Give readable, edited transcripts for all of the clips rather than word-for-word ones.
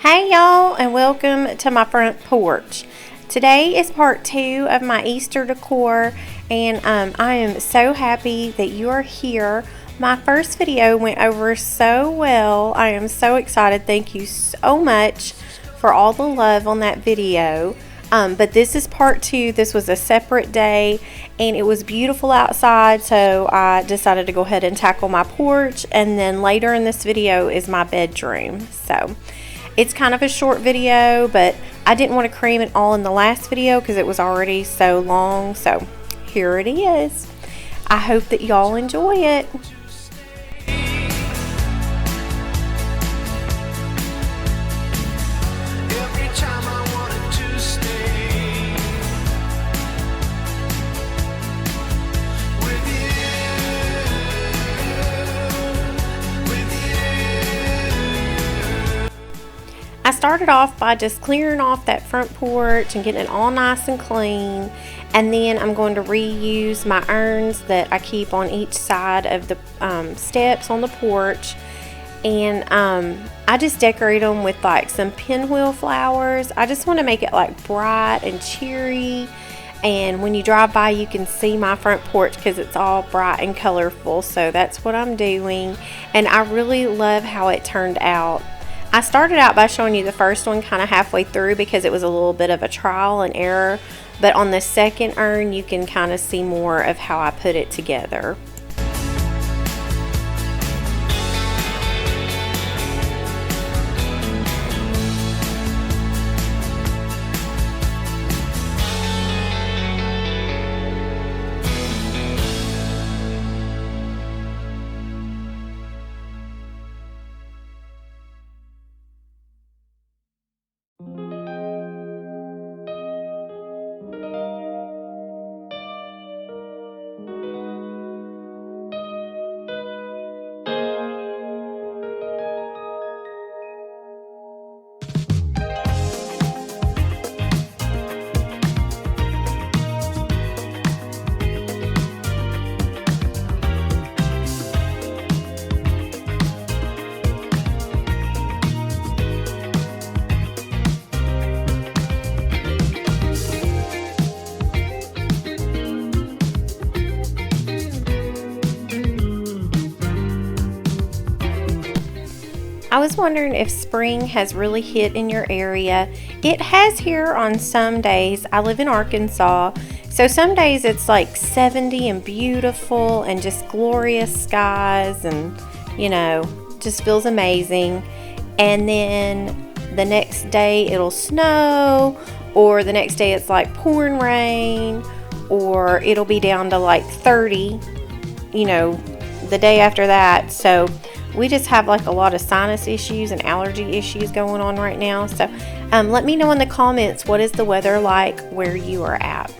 Hey y'all, and welcome to my front porch. Today is part 2 of my Easter decor, and I am so happy that you are here. My first video went over so well. I am so excited. Thank you so much for all the love on that video. But this is part 2. This was a separate day, and it was beautiful outside, so I decided to go ahead and tackle my porch, and then later in this video is my bedroom. So it's kind of a short video, but I didn't want to cram it all in the last video because it was already so long. So here it is. I hope that y'all enjoy it. I started off by just clearing off that front porch and getting it all nice and clean, and then I'm going to reuse my urns that I keep on each side of the steps on the porch, and I just decorate them with like some pinwheel flowers. I just want to make it like bright and cheery, and when you drive by you can see my front porch because it's all bright and colorful. So that's what I'm doing, and I really love how it turned out. I started out by showing you the first one kind of halfway through because it was a little bit of a trial and error, but on the second urn you can kind of see more of how I put it together. I was wondering if spring has really hit in your area. It has here on some days. I live in Arkansas, so some days it's like 70 and beautiful and just glorious skies, and just feels amazing. And then the next day it'll snow, or the next day it's like pouring rain, or it'll be down to like 30 the day after that. So we just have like a lot of sinus issues and allergy issues going on right now. So let me know in the comments, what is the weather like where you are at?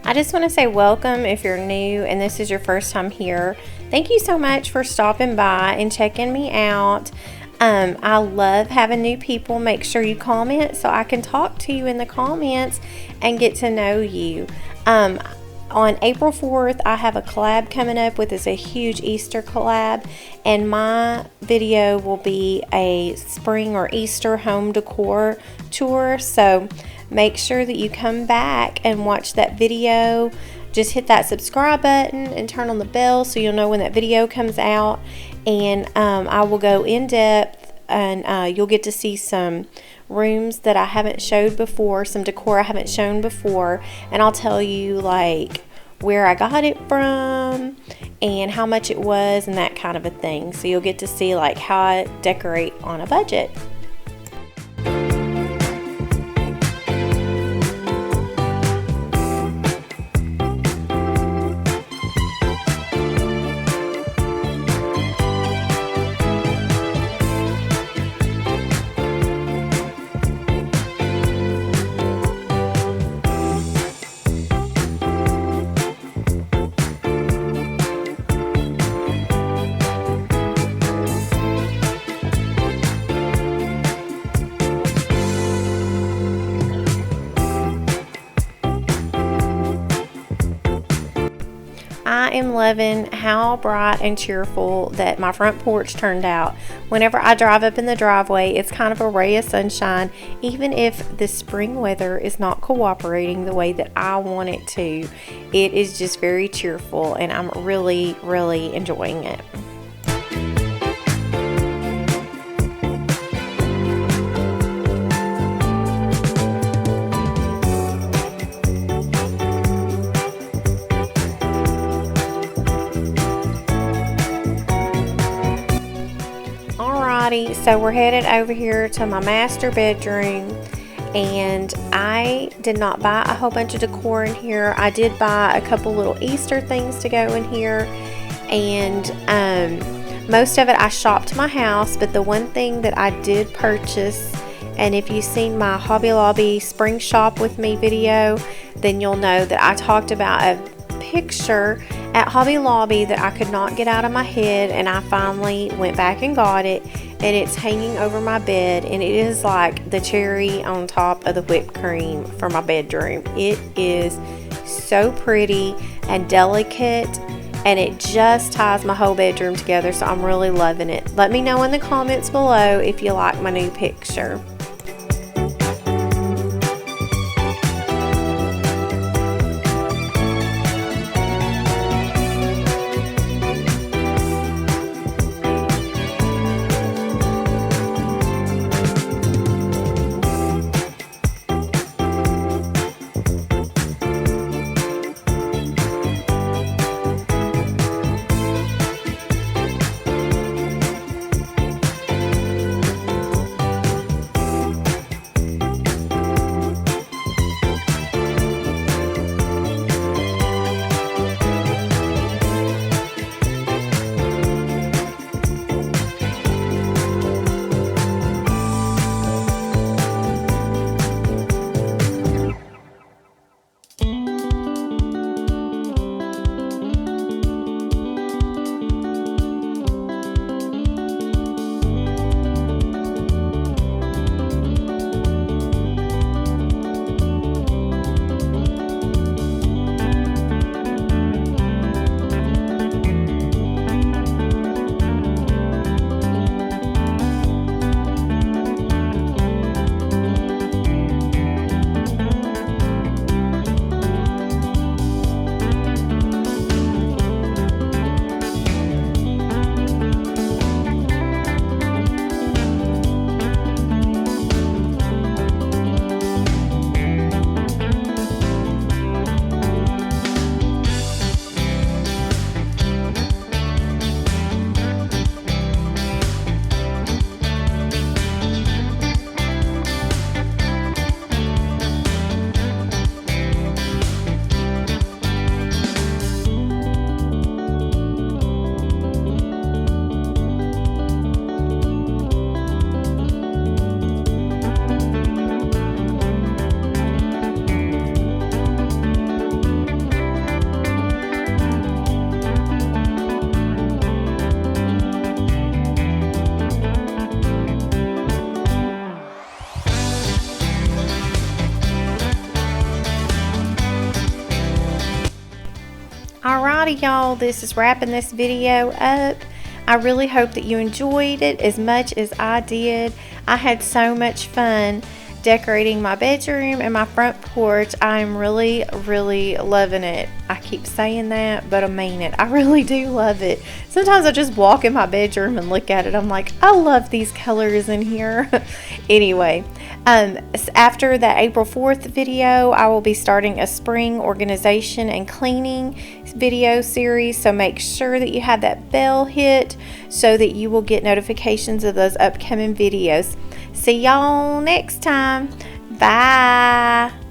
I just want to say welcome if you're new and this is your first time here. Thank you so much for stopping by and checking me out. I love having new people. Make sure you comment so I can talk to you in the comments and get to know you. On April 4th, I have a collab coming up with a huge Easter collab, and my video will be a spring or Easter home decor tour. So make sure that you come back and watch that video. Just hit that subscribe button and turn on the bell so you'll know when that video comes out. And I will go in depth, and you'll get to see some rooms that I haven't showed before, some decor I haven't shown before, and I'll tell you like where I got it from and how much it was and that kind of a thing. So you'll get to see like how I decorate on a budget. I am loving how bright and cheerful that my front porch turned out. Whenever I drive up in the driveway, it's kind of a ray of sunshine, even if the spring weather is not cooperating the way that I want it to. It is just very cheerful, and I'm really, really enjoying it. So we're headed over here to my master bedroom, and I did not buy a whole bunch of decor in here. I did buy a couple little Easter things to go in here, and most of it I shopped my house, but the one thing that I did purchase, and if you've seen my Hobby Lobby spring shop with me video, then you'll know that I talked about a picture at Hobby Lobby that I could not get out of my head, and I finally went back and got it, and it's hanging over my bed, and it is like the cherry on top of the whipped cream for my bedroom. It is so pretty and delicate, and it just ties my whole bedroom together, so I'm really loving it. Let me know in the comments below if you like my new picture. Alrighty, y'all, this is wrapping this video up. I really hope that you enjoyed it as much as I did. I had so much fun decorating my bedroom and my front porch. I'm really loving it. I keep saying that, but I mean it. I really do love it. Sometimes I just walk in my bedroom and look at it. I'm like, I love these colors in here. Anyway, after the April 4th video, I will be starting a spring organization and cleaning video series, so make sure that you have that bell hit so that you will get notifications of those upcoming videos. See y'all next time. Bye.